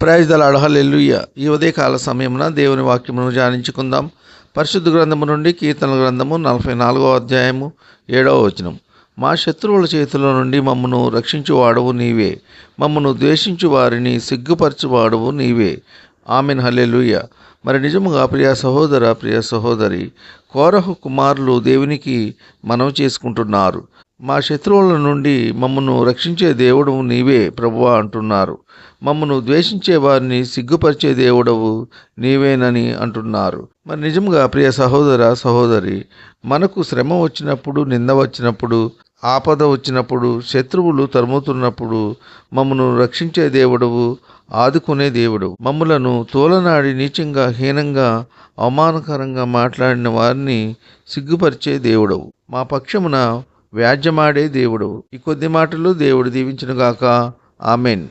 Praise the lord, హల్లెలూయా. ఈ ఉదయకాల సమయమున దేవుని వాక్యమును ధ్యానించుకుందాం. పరిశుద్ధ గ్రంథము నుండి కీర్తనల గ్రంథము 44వ అధ్యాయము 7వ వచనం. మా శత్రువుల చేతిలో నుండి మమ్మను రక్షించువాడవు నీవే, మమ్మను ద్వేషించు వారిని సిగ్గుపరచువాడవు నీవే. ఆమెన్, హల్లెలూయా. మరి నిజముగా ప్రియ సహోదర, ప్రియ సహోదరి, కోరహు కుమారులు దేవునికి మనవి చేసుకుంటున్నారు. మా శత్రువుల నుండి మమ్మను రక్షించే దేవుడు నీవే ప్రభువా అంటున్నారు. మమ్మను ద్వేషించే వారిని సిగ్గుపరిచే దేవుడవు నీవేనని అంటున్నారు. మరి నిజంగా ప్రియ సహోదర, సహోదరి, మనకు శ్రమ వచ్చినప్పుడు, నింద వచ్చినప్పుడు, ఆపద వచ్చినప్పుడు, శత్రువులు తరుముతున్నప్పుడు మమ్మను రక్షించే దేవుడవు, ఆదుకునే దేవుడు. మమ్ములను తోలనాడి నీచంగా, హీనంగా, అవమానకరంగా మాట్లాడిన వారిని సిగ్గుపరిచే దేవుడవు. మా పక్షమున వ్యాజ్యమాడే దేవుడవు. ఈ కొద్ది మాటలు దేవుడు దీవించునుగాక. ఆమెన్.